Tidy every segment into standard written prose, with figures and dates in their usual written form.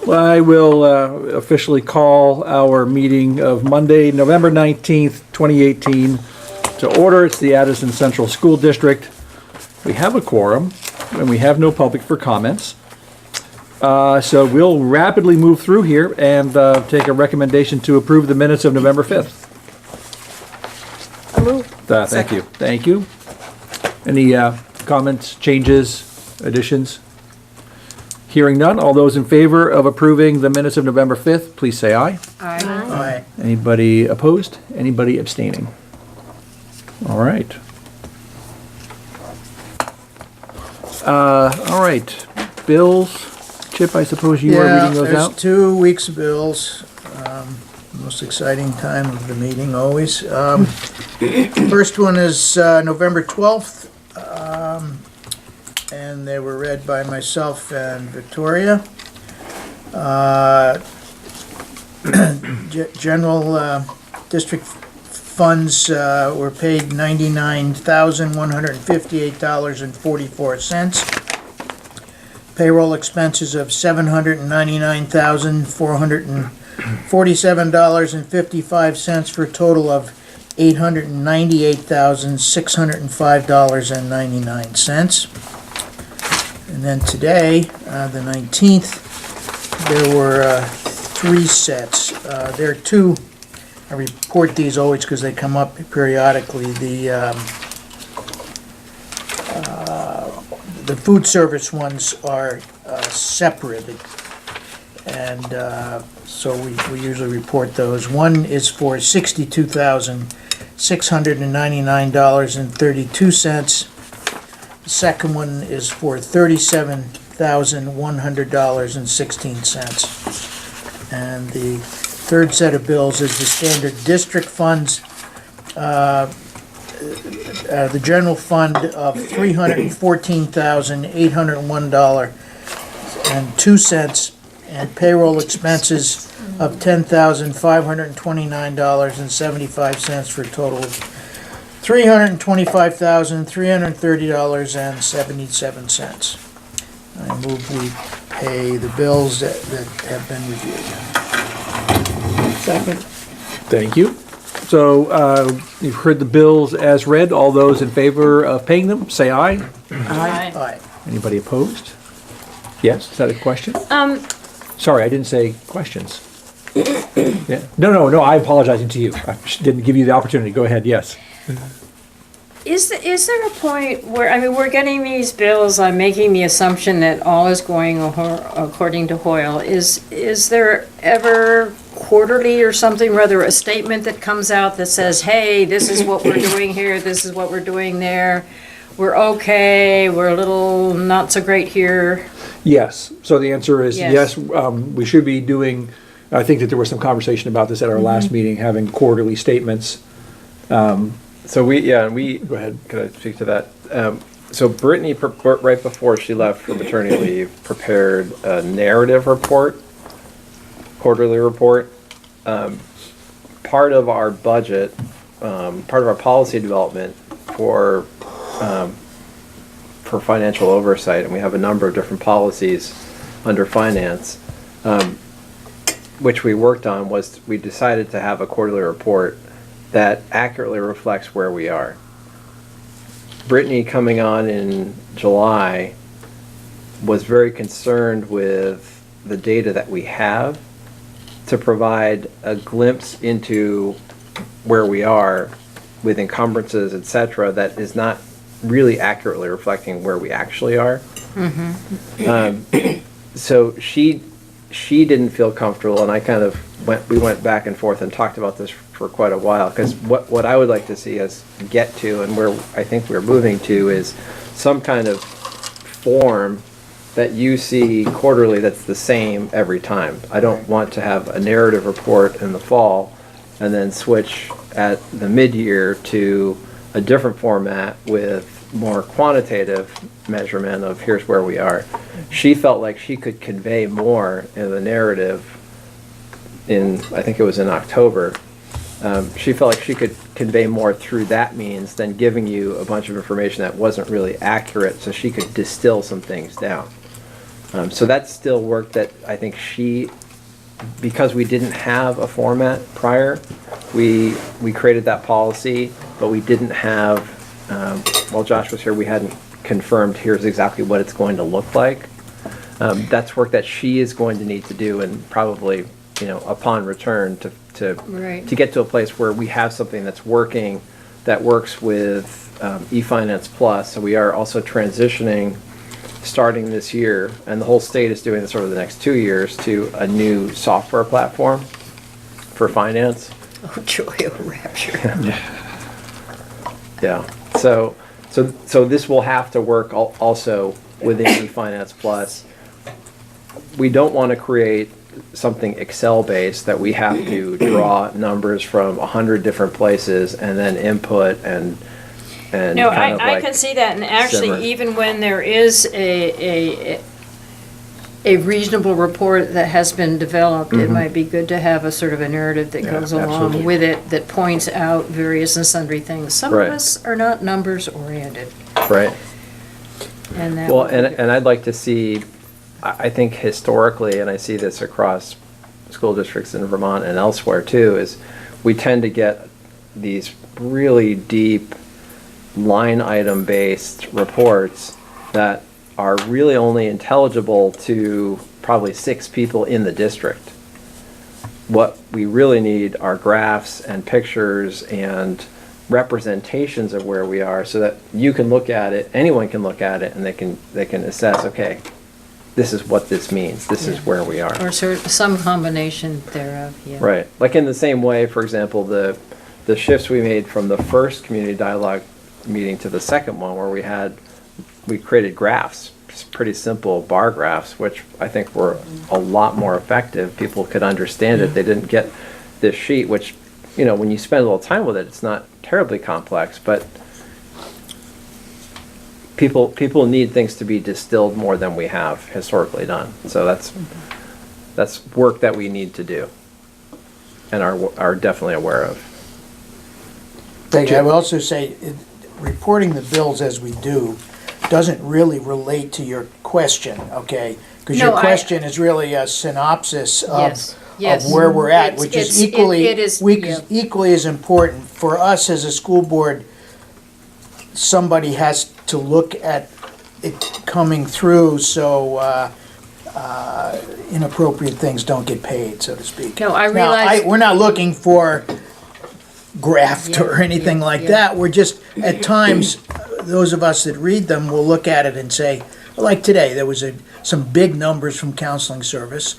Well, I will officially call our meeting of Monday, November 19th, 2018 to order. It's the Addison Central School District. We have a quorum, and we have no public for comments. So we'll rapidly move through here and take a recommendation to approve the minutes of November 5th. I move. Thank you. Thank you. Any comments, changes, additions? Hearing none, all those in favor of approving the minutes of November 5th, please say aye. Aye. Aye. Anybody opposed? Anybody abstaining? All right. All right, bills. Chip, I suppose you are reading those there's out? 2 weeks of bills. Most exciting time of the meeting, always. First one is November 12th, and they were read by myself and Victoria. General district funds were paid $99,158.44. Payroll expenses of $799,447.55 for a total of $898,605.99. And then today, the 19th, there were 3 sets. There are 2, I report these always because they come up periodically. The food service ones are separated, and so we usually report those. One is for $62,699.32. The second one is for $37,100.16. And the third set of bills is the standard district funds. The general fund of $314,801.02 and payroll expenses of $10,529.75 for a total of $325,330.77. I move we pay the bills that have been reviewed. Second. Thank you. So you've heard the bills as read. All those in favor of paying them, say aye. Aye. Aye. Anybody opposed? Yes, is that a question? Sorry, I didn't say questions. Yeah. No, I'm apologizing to you. I didn't give you the opportunity. Go ahead, yes. Is there a point where, I mean, we're getting these bills, I'm making the assumption that all is going according to Hoyle. Is there ever quarterly or something, rather a statement that comes out that says, hey, this is what we're doing here, this is what we're doing there, we're okay, we're a little not so great here? Yes. So the answer is Yes. yes. We should be doing, I think that there was some conversation about this at our last meeting, having quarterly statements. So we Go ahead. could I speak to that? So Brittany, right before she left for maternity leave, prepared a narrative report, quarterly report. Part of our budget, part of our policy development for financial oversight, and we have a number of different policies under finance, which we worked on, was we decided to have a quarterly report that accurately reflects where we are. Brittany, coming on in July, was very concerned with the data that we have to provide a glimpse into where we are with encumbrances, etc., that is not really accurately reflecting where we actually are. So she didn't feel comfortable, and we went back and forth and talked about this for quite a while, because what I would like to see us get to, and where I think we're moving to, is some kind of form that you see quarterly that's the same every time. I don't want to have a narrative report in the fall and then switch at the mid-year to a different format with more quantitative measurement of here's where we are. She felt like she could convey more in the narrative I think it was in October. She felt like she could convey more through that means than giving you a bunch of information that wasn't really accurate, so she could distill some things down. So that's still work that I think because we didn't have a format prior, we created that policy, but we didn't have, while Josh was here, we hadn't confirmed here's exactly what it's going to look like. That's work that she is going to need to do, and probably, upon return Right. to get to a place where we have something that's working, that works with eFinance Plus. So we are also transitioning, starting this year, and the whole state is doing this over the next 2 years, to a new software platform for finance. Oh, joy, oh, rapture. Yeah. So this will have to work also within eFinance Plus. We don't want to create something Excel-based that we have to draw numbers from 100 different places and then input and No, kind of I like can see that, and actually, simmer. even when there is a reasonable report that has been developed, it might be good to have a sort of a narrative that Yeah, goes along absolutely. with it, that points out various and sundry things. Some of Right. us are not numbers oriented, Right. and that. Well, would be and good. I'd like to see, I think historically, and I see this across school districts in Vermont and elsewhere too, is we tend to get these really deep line item based reports that are really only intelligible to probably 6 people in the district. What we really need are graphs and pictures and representations of where we are, so that you can look at it, anyone can look at it, and they can assess, okay, this is what this means, this is where we are. Or some combination thereof, yeah. Right, like in the same way, for example, the shifts we made from the first community dialogue meeting to the second one, where we created graphs, just pretty simple bar graphs, which I think were a lot more effective. People could understand it. They didn't get this sheet, which, when you spend a little time with it, it's not terribly complex, but people need things to be distilled more than we have historically done. So that's work that we need to do and are definitely aware of. I will also say, reporting the bills as we do doesn't really relate to your question, okay? Because No, your question is really a synopsis Yes, yes. of where we're at, It's- which is it's- equally, it is, yeah. equally as important. For us as a school board, somebody has to look at it coming through, so inappropriate things don't get paid, so to speak. No, I Now, realize- we're not looking for graft Yeah, or anything yeah, like yeah. that. We're just, at times, those of us that read them will look at it and say, like today, there was some big numbers from counseling service,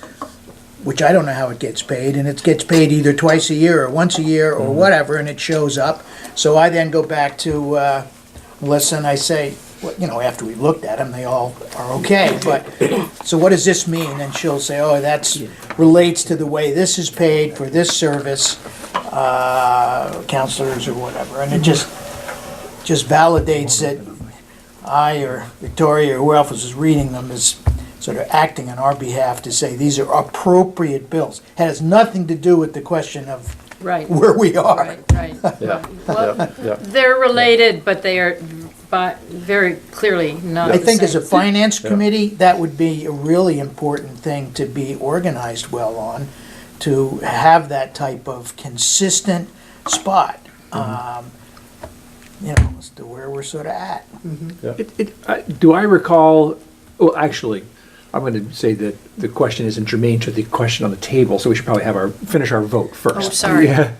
which I don't know how it gets paid, and it gets paid either twice a year or once a year or whatever, and it shows up. So I then go back to Melissa and I say, well, after we looked at them, they all are okay, but, so what does this mean? And she'll say, oh, that's relates to the way this is paid for this service, counselors or whatever, and it just validates that I or Victoria or whoever else is reading them is sort of acting on our behalf to say these are appropriate bills. It has nothing to do with the question of Right, where we are. right. Yeah. Well, Yeah. they're related, but they are very clearly not I the think as a same. finance committee, that would be a really important thing to be organized well on, to have that type of consistent spot, as to where we're sort of at. Do I recall, well, actually, I'm going to say that the question isn't germane to the question on the table, so we should probably finish our vote first. Oh, sorry. Yeah.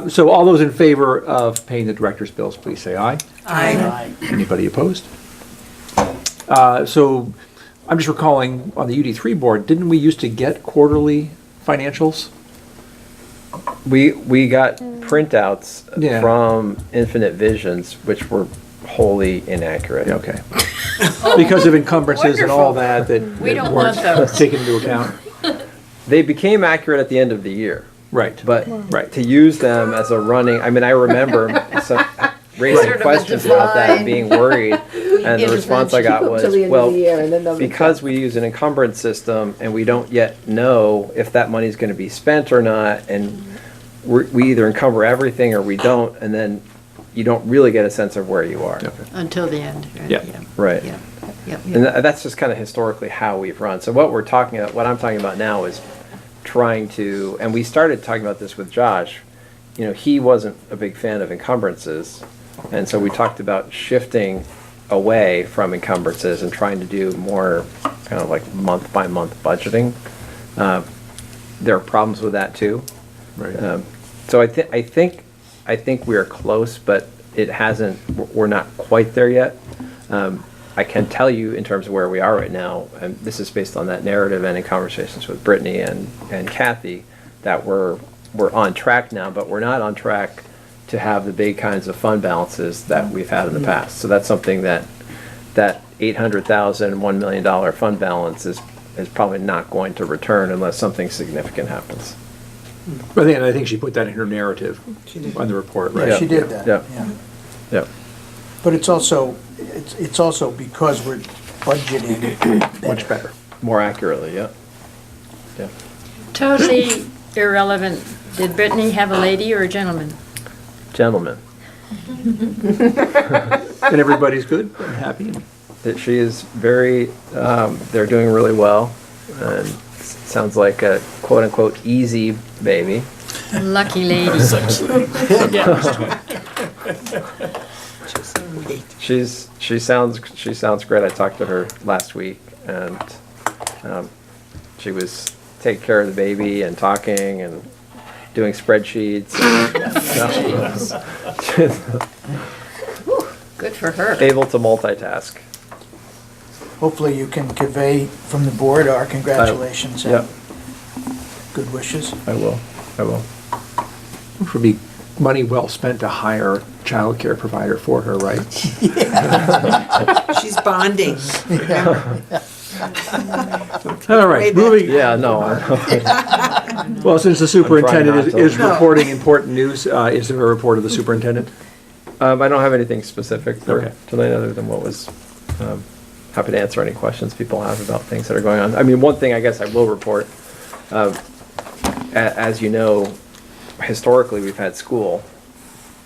So all those in favor of paying the director's bills, please say aye. Aye. Anybody opposed? So I'm just recalling, on the UD3 board, didn't we used to get quarterly financials? We got printouts Yeah. from Infinite Visions, which were wholly inaccurate. Okay. Because of encumbrances and all that We don't weren't want those. taken into account. They became accurate at the end of the year, Right. but Right. to use them as a running, I remember raising Sort of a questions about that, divide. being worried, and the response I got was, well, because because we use an encumbrance system and we don't yet know if that money's gonna be spent or not, and we either encumber everything or we don't, and then you don't really get a sense of where you are. Okay. Until the end. right, Yeah. Right. Yeah. Yep. And that's just kind of historically how we've run. So what I'm talking about now is trying to, and we started talking about this with Josh, he wasn't a big fan of encumbrances. And so we talked about shifting away from encumbrances and trying to do more kind of like month by month budgeting. There are problems with that too. Right. So I think we are close, but we're not quite there yet. I can tell you in terms of where we are right now, and this is based on that narrative and in conversations with Brittany and Kathy, that we're on track now, but we're not on track to have the big kinds of fund balances that we've had in the past. So that's something that $800,000, $1 million fund balance is probably not going to return unless something significant happens. I think she put that in her narrative on the report, right? Yeah, she did that, Yeah. yeah. Yep. But it's also because we're budgeting Much better. More accurately, yeah. Yeah. Totally irrelevant. Did Brittany have a lady or a gentleman? Gentlemen, And everybody's good and happy. that she is very, they're doing really well. And sounds like a quote-unquote easy baby. Lucky lady. She sounds great. I talked to her last week, and she was taking care of the baby and talking and doing spreadsheets. Good for her. Able to multitask. Hopefully you can convey from the board our congratulations Yep, and good wishes. I will. Would be money well spent to hire a childcare provider for her, right? She's bonding. All right, moving. Yeah, no. Well, since the superintendent not to. is No. reporting important news, is there a report of the superintendent? I don't have anything specific for Okay. tonight other than what was, happy to answer any questions people have about things that are going on. I mean, one thing I guess I will report, as you know, historically we've had school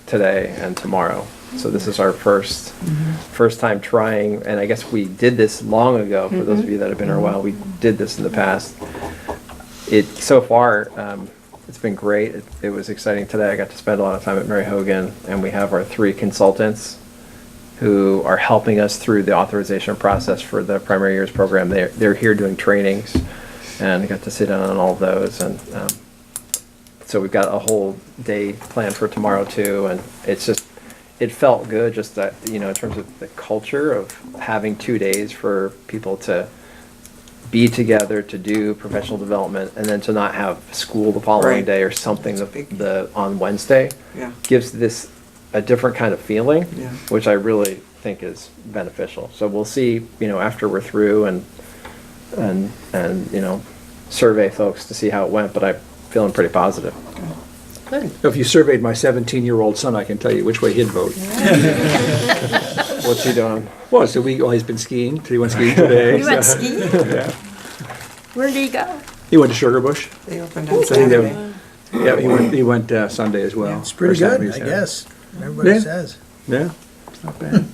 today and tomorrow. So this is our first time trying, and I guess we did this long ago, for those of you that have been here a while, we did this in the past. So far, it's been great. It was exciting today. I got to spend a lot of time at Mary Hogan, and we have our 3 consultants who are helping us through the authorization process for the primary years program. They're here doing trainings, and I got to sit in on all of those. And so we've got a whole day planned for tomorrow too, and it felt good just that, in terms of the culture of having 2 days for people to be together, to do professional development, and then to not have school the following Right. day or something That's big. on Wednesday. Yeah. Gives this a different kind of feeling, Yeah. which I really think is beneficial. So we'll see, after we're through and survey folks to see how it went, but I'm feeling pretty positive. Good. If you surveyed my 17-year-old son, I can tell you which way he'd vote. What's he doing? Well, he's been skiing. He went skiing today. You went so- skiing? Yeah. Where did he go? He went to Sugar Bush. They opened on So he Saturday. Yeah, he went Sunday as well. It's pretty First time good, he's I there. guess. Everybody Yeah. says. Yeah, it's not bad.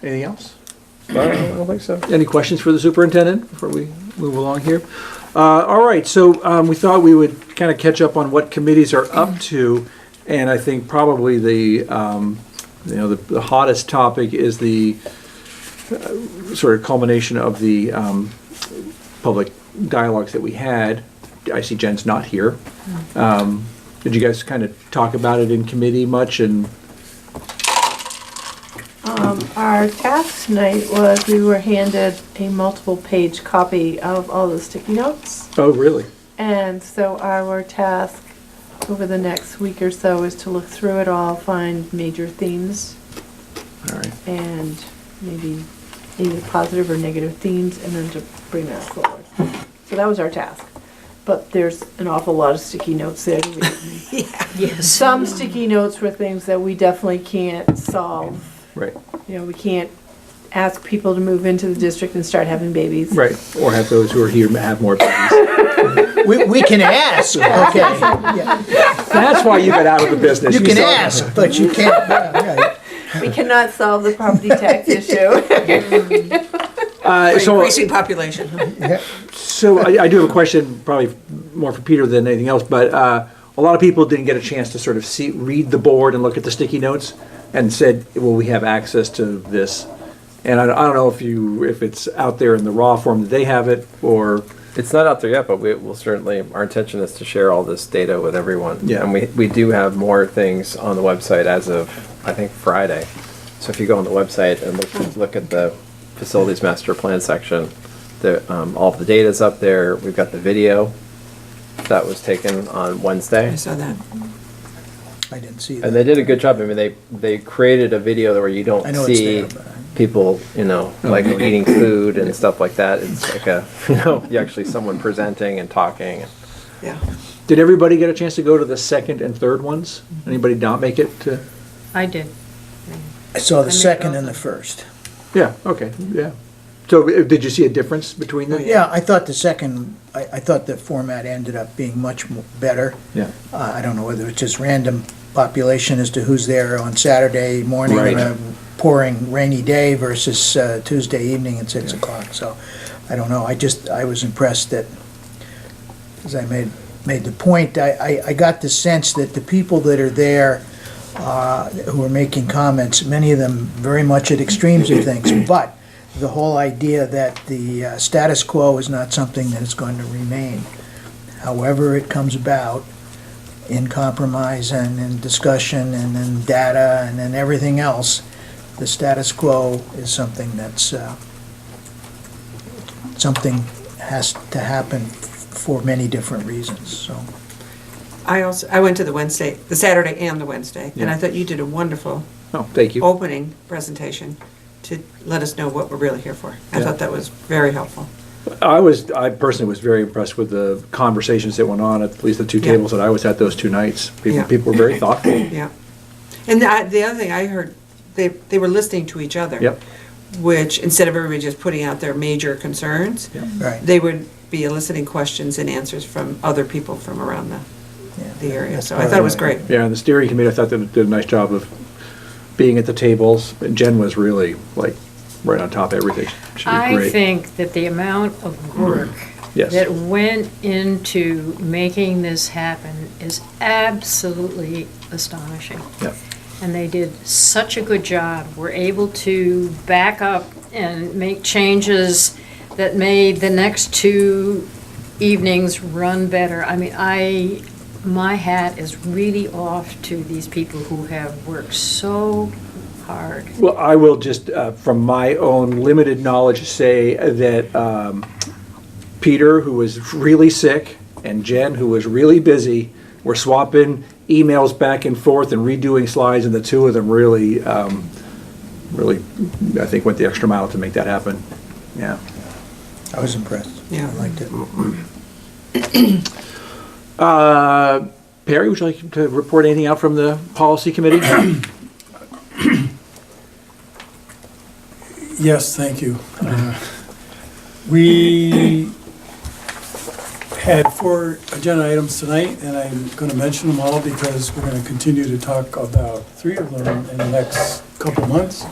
Anything else? I don't think so. Any questions for the superintendent before we move along here? All right, so we thought we would kind of catch up on what committees are up to, and I think probably the hottest topic is the sort of culmination of the public dialogues that we had. I see Jen's not here. Did you guys kind of talk about it in committee much? And Our task tonight was we were handed a multiple-page copy of all the sticky notes. oh, really? And so our task over the next week or so is to look through it all, find major themes, All right. and maybe either positive or negative themes, and then to bring that forward. So that was our task. But there's an awful lot of sticky notes there to read. Yes. Some sticky notes were things that we definitely can't solve. Right. We can't ask people to move into the district and start having babies. Right. Or have those who are here have more babies. We can ask, okay. Yeah. That's why you got out of the business. You can saw- ask, but you can't, yeah, right. We We cannot solve the property tax issue. So, Increasing population. so I do have a question, probably more for Peter than anything else, but a lot of people didn't get a chance to sort of read the board and look at the sticky notes and said, will we have access to this? And I don't know if it's out there in the raw form that they have it, or, It's not out there yet, but we will certainly, our intention is to share all this data with everyone. Yeah. And we do have more things on the website as of, I think, Friday. So if you go on the website and look at the facilities master plan section, all of the data's up there. We've got the video that was taken on Wednesday. I saw that. I didn't see And that. they did a good job. I mean, they created a video where you don't I know it's see there, but people, like eating food and stuff like that. It's like you actually someone presenting and talking. Yeah. did everybody get a chance to go to the second and third ones? Anybody not make it to? I did. I saw the I made second both. and the first. Yeah, okay, yeah. So did you see a difference between them? Yeah, I thought the second, I thought the format ended up being much better. Yeah. I don't know whether it's just random population as to who's there on Saturday morning Right. on a pouring rainy day versus Tuesday evening at 6 o'clock. So I don't know. I was impressed that, as I made the point, I got the sense that the people that are there who are making comments, many of them very much at extremes of things, but the whole idea that the status quo is not something that is going to remain. However it comes about, in compromise and in discussion and in data and in everything else, the status quo is something that's, something has to happen for many different reasons, so. I went to the Saturday and the Wednesday, and I Yeah. thought you did a wonderful Oh, thank you. opening presentation to let us know what we're really here for. I Yeah. thought that was very helpful. I personally was very impressed with the conversations that went on at least the two Yeah. tables that I was at those 2 nights. Yeah. People were very thoughtful. Yeah. And the other thing I heard, they were listening to each other. Yep. Which, instead of everybody just putting out their major concerns, Right. they would be eliciting questions and answers from other people from around the area. So I thought it was great. Yeah, and the steering committee, I thought they did a nice job of being at the tables. And Jen was really like right on top of everything. She did I great. think that the amount of work Yes. that went into making this happen is absolutely astonishing. Yeah. And they did such a good job. We're able to back up and make changes that made the next 2 evenings run better. I mean, my hat is really off to these people who have worked so hard. Well, I will just, from my own limited knowledge, say that Peter, who was really sick, and Jen, who was really busy, were swapping emails back and forth and redoing slides, and the two of them really, I think, went the extra mile to make that happen. Yeah. I was impressed. Yeah. I liked it. Perry, would you like to report anything out from the policy committee? Yes, thank you. We had 4 agenda items tonight, and I'm going to mention them all because we're going to continue to talk about 3 of them in the next couple months.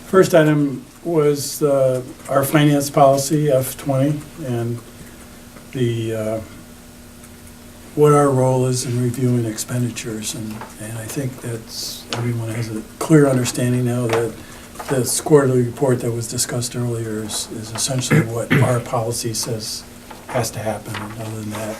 First item was our finance policy, F20, and what our role is in reviewing expenditures. And I think that's, everyone has a clear understanding now that this quarterly report that was discussed earlier is essentially what our policy says has to happen. And other than that,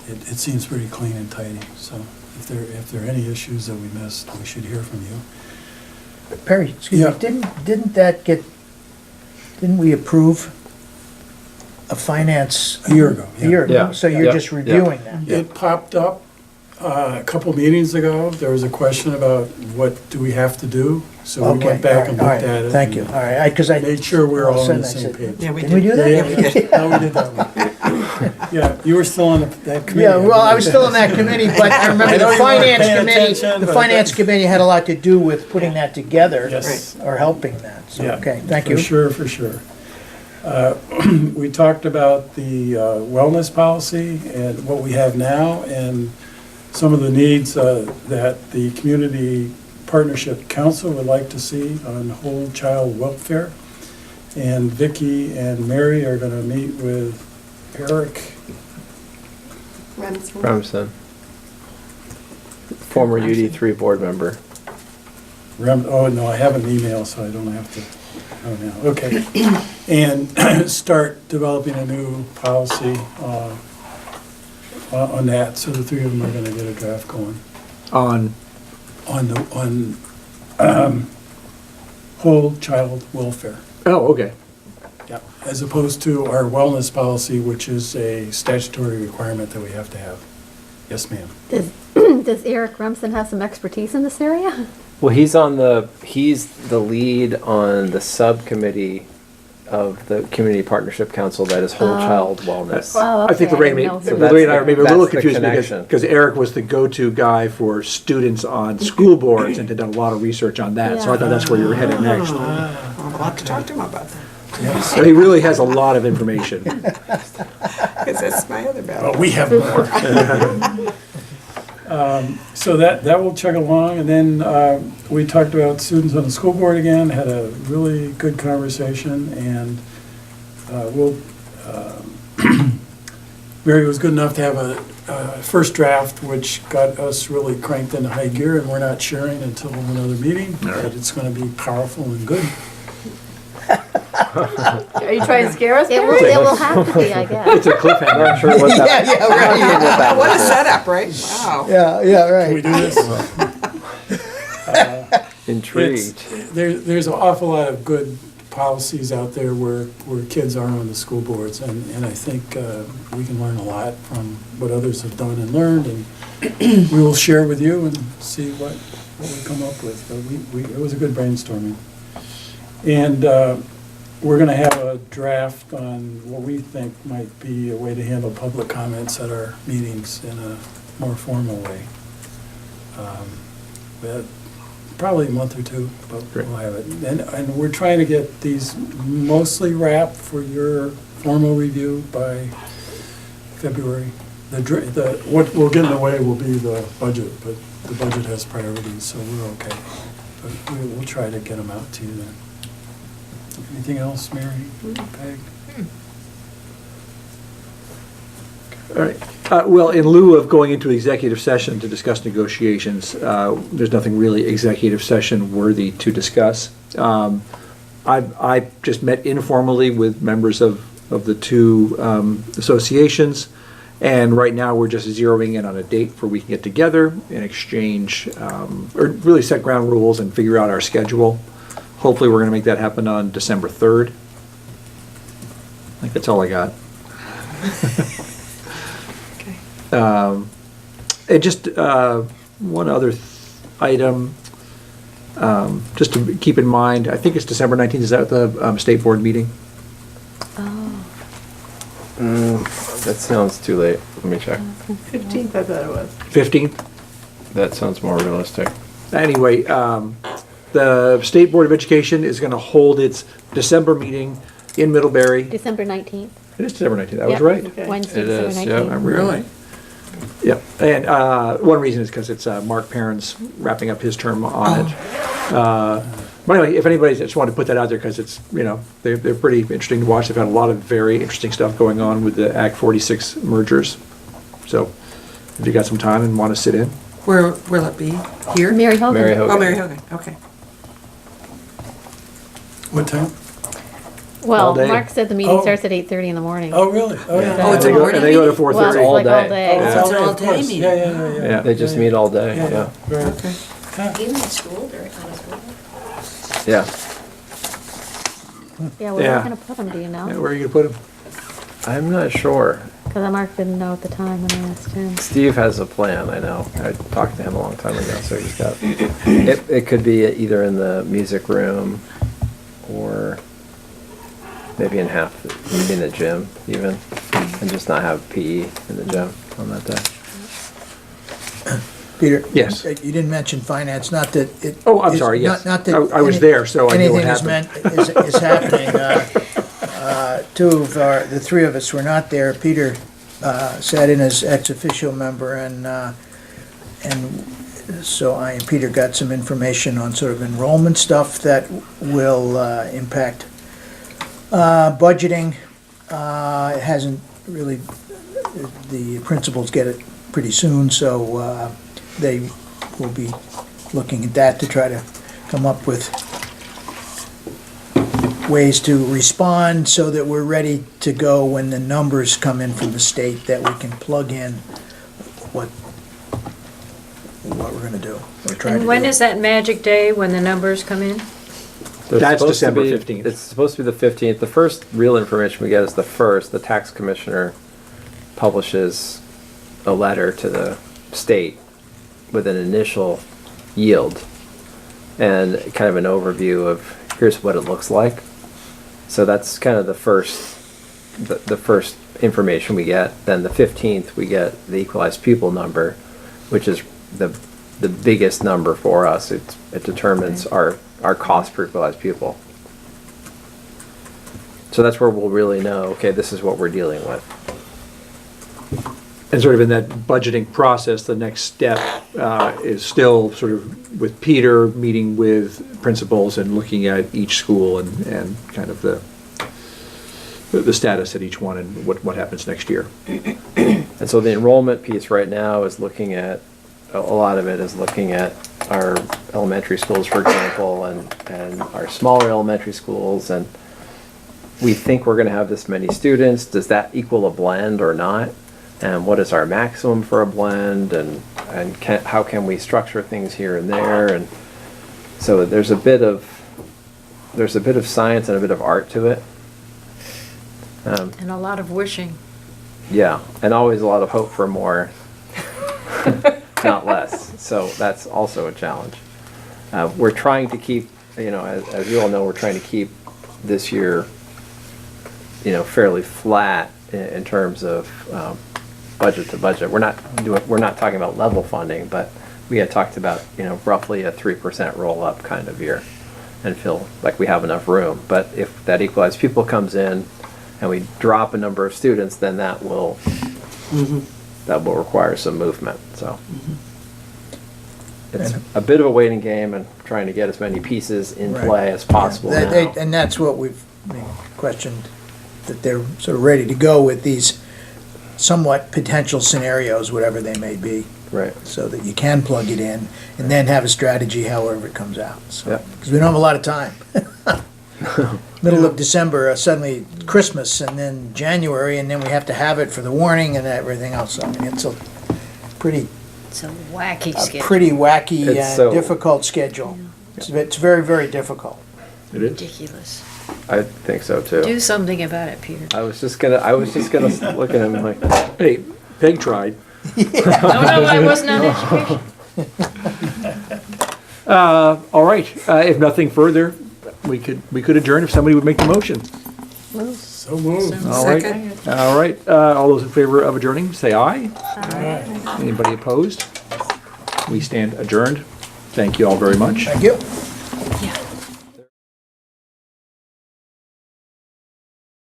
it seems pretty clean and tidy. So if there are any issues that we missed, we should hear from you. Perry, excuse Yeah. me, didn't we approve a finance? A year ago, yeah. A year ago, Yeah. so you're Yeah. just reviewing that? It popped up a couple meetings ago. There was a question about what do we have to do? So we Okay, went back and all looked right, at it. Thank you, all right, because I. Made sure we're all on of the a sudden I same said, page. Yeah, we Did did. we do that? Yeah, we did. No, we did that one. Yeah, you were still on that committee. Yeah, well, I was still in that committee, but I remember I know the you weren't finance paying committee, attention, the but finance that- committee had a lot to do with putting that together. Yes. Or helping that, so, Yeah, okay, thank you. For sure, for sure. We talked about the wellness policy and what we have now and some of the needs that the community Partnership Council would like to see on whole child welfare. And Vicki and Mary are gonna meet with Eric. Remsen. Former UD3 board member. Oh, no, I have an email, so I don't have to, oh, no, okay. And start developing a new policy on that, so the three of them are gonna get a draft going. On, On whole child welfare. oh, okay. Yeah, as opposed to our wellness policy, which is a statutory requirement that we have to have. Yes, ma'am. Does Eric Remsen have some expertise in this area? Well, he's the lead on the subcommittee of the Community Partnership Council that is whole child wellness. Oh, I think okay, Lorraine, I didn't know. Lorraine and I are maybe a little That's the confused connection. because Eric was the go-to guy for students on school boards and had done a lot of research on that. So I thought that's where you were headed next. I'll have to talk to him about that, So he really has a lot of information. because that's my other battle. Well, we have more. So that will chug along, and then we talked about students on the school board again, had a really good conversation, and Mary was good enough to have a first draft, which got us really cranked into high gear, and we're not sharing until another meeting, but it's gonna be powerful and good. Are you trying to scare us, It Mary? will have to be, I guess. It's a cliffhanger. I'm not sure what that. Yeah, right. What a setup, right? Wow. Yeah, Can we do this? Intrigued. There's an awful lot of good policies out there where kids are on the school boards, and I think we can learn a lot from what others have done and learned, and we will share with you and see what we come up with. But it was a good brainstorming. And we're gonna have a draft on what we think might be a way to handle public comments at our meetings in a more formal way. But probably a month or two, but we'll have it. And we're trying to get these mostly wrapped for your formal review by February. What will get in the way will be the budget, but the budget has priorities, so we're okay. But we'll try to get them out to you then. Anything else, Mary, Peg? All right. Well, in lieu of going into executive session to discuss negotiations, there's nothing really executive session worthy to discuss. I just met informally with members of the two associations, and right now we're just zeroing in on a date for we can get together and exchange, or really set ground rules and figure out our schedule. Hopefully, we're going to make that happen on December 3rd. I think that's all I got. Okay. And just one other item, just to keep in mind, I think it's December 19th, is that the state board meeting? Oh, That sounds too late. Let me check. 15th, I thought it was. 15th? That sounds more realistic. Anyway, the State Board of Education is going to hold its December meeting in Middlebury. December 19th. It is December 19th, I was Yep. right. Okay. Wednesday, It December is, 19th. yeah. Really? Yeah, and one reason is because it's Mark Perrin's wrapping up his term on it. But anyway, if anybody's, I just wanted to put that out there because it's, they're pretty interesting to watch. They've had a lot of very interesting stuff going on with the Act 46 mergers. So if you got some time and want to sit in. Where will it be? Here? Mary Hogan. Mary Hogan. Oh, Mary Hogan, okay. What time? Well, All day. Mark said the meeting Oh. starts at 8:30 in the morning. Oh, really? Oh, yeah. Oh, it's And a they go- morning And they go to meeting? 4:30. Well, it's all like all day. day. Oh, It's it's all an day, of all-day course. meeting. Yeah. They just meet all day, yeah. Right. Okay. Huh. Even in school, during, on a school day? Yeah. Yeah, where Yeah. are we gonna put them, do you Yeah, know? where are you going to put him? I'm not sure. Because Mark didn't know at the time when I asked him. Steve has a plan, I know. I talked to him a long time ago, so he's got, it could be either in the music room or maybe in maybe in the gym even, and just not have PE in the gym on that day. Peter? Yes. You didn't mention finance, not that it. Oh, I'm is- sorry, yes. Not that. I was there, so I knew what Anything is happening. The three of us were not there. Peter sat in as ex officio member, and So I and Peter got some information on sort of enrollment stuff that will impact budgeting. It hasn't really, the principals get it pretty soon, so they will be looking at that to try to come up with ways to respond so that we're ready to go when the numbers come in from the state, that we can plug in what we're gonna do, or try to And do. when is that magic day when the numbers come in? They're That's supposed to December be- 15th. It's supposed to be the 15th. The first real information we get is the first. The tax commissioner publishes a letter to the state with an initial yield and kind of an overview of here's what it looks like. So that's kind of the first information we get. Then the 15th we get the equalized pupil number, which is the biggest number for us. It determines our cost per equalized pupil. So that's where we'll really know, okay, this is what we're dealing with. And sort of in that budgeting process, the next step is still sort of with Peter, meeting with principals and looking at each school and kind of the status at each one and what happens next year. And so the enrollment piece right now is looking at, a lot of it is looking at our elementary schools, for example, and our smaller elementary schools, and we think we're gonna have this many students. Does that equal a blend or not? And what is our maximum for a blend, and how can we structure things here and there? And so there's a bit of science and a bit of art to it. And a lot of wishing. Yeah, and always a lot of hope for more, not less. So that's also a challenge. We're trying to keep, as you all know, we're trying to keep this year, fairly flat in terms of budget to budget. We're not talking about level funding, but we had talked about, roughly a 3% roll up kind of year and feel like we have enough room. But if that equalized pupil comes in and we drop a number of students, then that will require some movement. So it's a bit of a waiting game and trying to get as many pieces in Right. play as possible now. And that's what we've questioned, that they're sort of ready to go with these somewhat potential scenarios, whatever they may be, Right. so that you can plug it in and then have a strategy however it comes out. So, Yep. because we don't have a lot of time. Middle of December, suddenly Christmas, and then January, and then we have to have it for the warning and everything else. I mean, it's a pretty It's a wacky schedule. wacky, It's so- difficult schedule. It's very, very difficult. It is. Ridiculous. I think so too. Do something about it, Peter. I was just gonna look at him like, Hey, Peg tried. No, I wasn't on education. All right, if nothing further, we could adjourn if somebody would make the motion. So moved. All right. Second. All right, all those in favor of adjourning, say aye. Anybody opposed? We stand adjourned. Thank you all very much. Thank you.